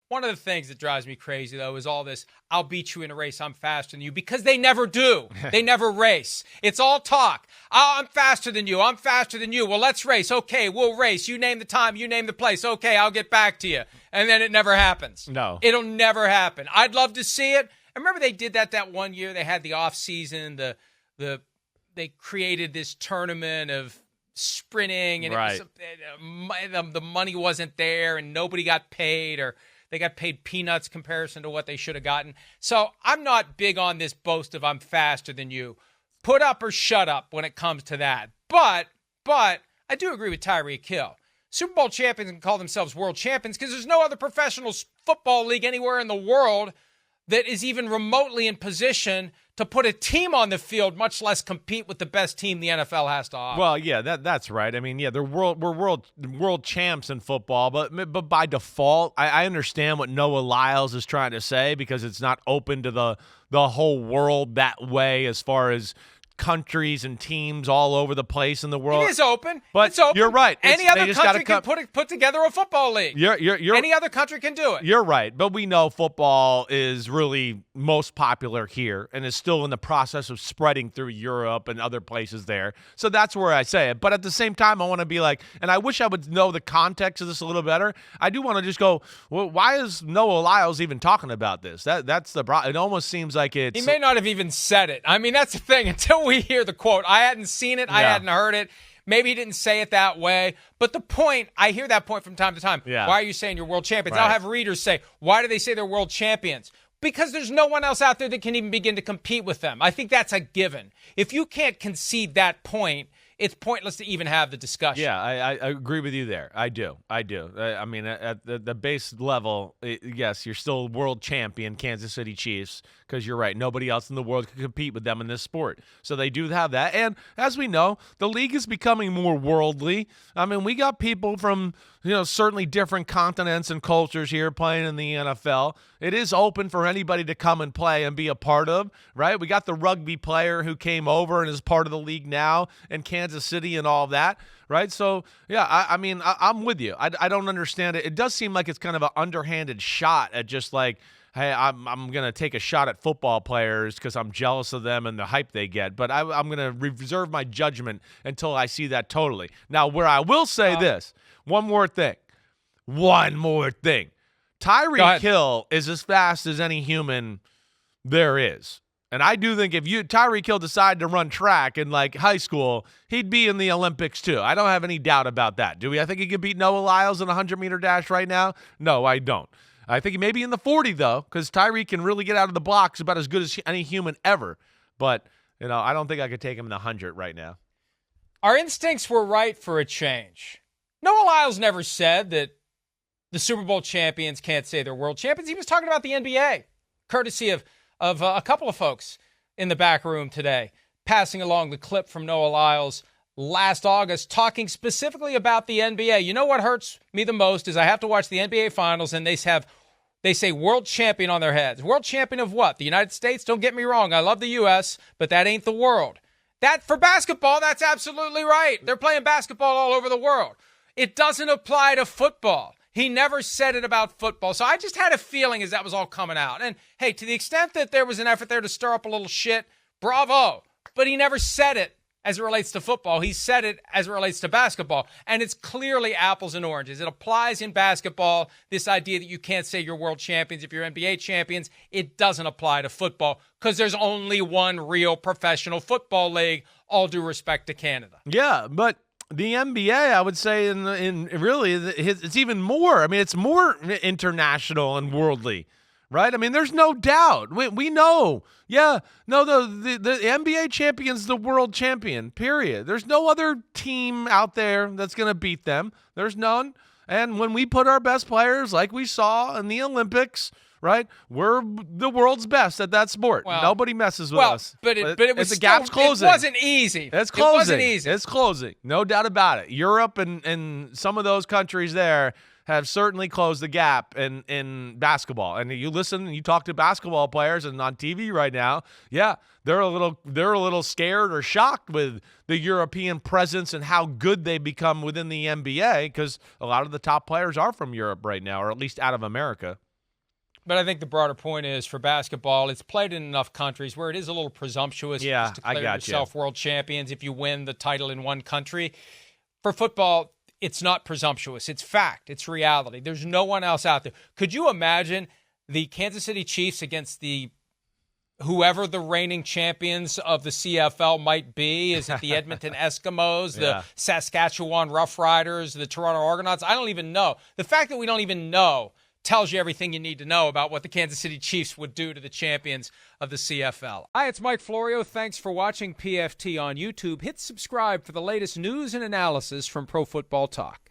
One of the things that drives me crazy, though, is all this, I'll beat you in a race, I'm faster than you, because they never do. They never race. It's all talk. Oh, I'm faster than you. I'm faster than you. Well, let's race. Okay, we'll race. You name the time. You name the place. Okay, I'll get back to you. And then it never happens. No. It'll never happen. I'd love to see it. I remember they did that one year. They had the off season. They created this tournament of sprinting, and right. the money wasn't there, and nobody got paid, or they got paid peanuts comparison to what they should have gotten. So I'm not big on this boast of I'm faster than you. Put up or shut up when it comes to that. But I do agree with Tyreek Hill. Super Bowl champions can call themselves world champions because there's no other professional football league anywhere in the world that is even remotely in position to put a team on the field, much less compete with the best team the NFL has to offer. Well, yeah, that's right. I mean, yeah, we're world champs in football, but by default, I understand what Noah Lyles is trying to say because it's not open to the whole world that way as far as countries and teams all over the place in the world. It is open. But it's open. You're right. Any other country can put together a football league. Any other country can do it. You're right. But we know football is really most popular here and is still in the process of spreading through Europe and other places there. So that's where I say it. But at the same time, I want to be like, and I wish I would know the context of this a little better. I do want to just go, well, why is Noah Lyles even talking about this? That's the problem. It almost seems like it's... He may not have even said it. I mean, that's the thing. Until we hear the quote, I hadn't seen it. I hadn't heard it. Maybe he didn't say it that way. But the point, I hear that point from time to time. Yeah. Why are you saying you're world champions? Right. I'll have readers say, why do they say they're world champions? Because there's no one else out there that can even begin to compete with them. I think that's a given. If you can't concede that point, it's pointless to even have the discussion. Yeah, I agree with you there. I do. I mean, at the base level, yes, you're still world champion, Kansas City Chiefs, because you're right. Nobody else in the world can compete with them in this sport. So they do have that. And as we know, the league is becoming more worldly. I mean, we got people from, certainly different continents and cultures here playing in the NFL. It is open for anybody to come and play and be a part of, right? We got the rugby player who came over and is part of the league now in Kansas City and all that, right? So, yeah, I'm with you. I don't understand it. It does seem like it's kind of an underhanded shot at just like, hey, I'm going to take a shot at football players because I'm jealous of them and the hype they get. But I'm going to reserve my judgment until I see that totally. Now, where I will say this, one more thing. Tyreek Hill is as fast as any human there is. And I do think if Tyreek Hill decided to run track in like high school, he'd be in the Olympics too. I don't have any doubt about that. Do we? I think he could beat Noah Lyles in a 100-meter dash right now. No, I don't. I think he may be in the 40 though, because Tyreek can really get out of the blocks about as good as any human ever. But I don't think I could take him in the 100 right now. Our instincts were right for a change. Noah Lyles never said that the Super Bowl champions can't say they're world champions. He was talking about the NBA, courtesy of a couple of folks in the back room today, passing along the clip from Noah Lyles last August, talking specifically about the NBA. You know what hurts me the most is I have to watch the NBA Finals, and they say world champion on their heads. World champion of what? The United States? Don't get me wrong. I love the U.S., but that ain't the world. That for basketball, that's absolutely right. They're playing basketball all over the world. It doesn't apply to football. He never said it about football. So I just had a feeling as that was all coming out. And, hey, to the extent that there was an effort there to stir up a little shit, bravo. But he never said it as it relates to football. He said it as it relates to basketball. And it's clearly apples and oranges. It applies in basketball, this idea that you can't say you're world champions if you're NBA champions. It doesn't apply to football because there's only one real professional football league, all due respect to Canada. Yeah, but the NBA, I would say, in really, it's even more. I mean, it's more international and worldly, right? I mean, there's no doubt. We know. Yeah, no, the NBA champion's the world champion, period. There's no other team out there that's going to beat them. There's none. And when we put our best players, like we saw in the Olympics, right, we're the world's best at that sport. Well, nobody messes with us. But it was the gap's closing. It wasn't easy. It's closing. It wasn't easy. It's closing. No doubt about it. Europe and some of those countries there have certainly closed the gap in basketball. And you listen and you talk to basketball players and on TV right now, yeah, they're a little scared or shocked with the European presence and how good they become within the NBA because a lot of the top players are from Europe right now, or at least out of America. But I think the broader point is for basketball, it's played in enough countries where it is a little presumptuous to declare yourself world champions if you win the title in one country. For football, it's not presumptuous. It's fact. It's reality. There's no one else out there. Could you imagine the Kansas City Chiefs against whoever the reigning champions of the CFL might be? Is it the Edmonton Eskimos, the Saskatchewan Roughriders, the Toronto Argonauts? I don't even know. The fact that we don't even know tells you everything you need to know about what the Kansas City Chiefs would do to the champions of the CFL. Hi, it's Mike Florio. Thanks for watching PFT on YouTube. Hit subscribe for the latest news and analysis from Pro Football Talk.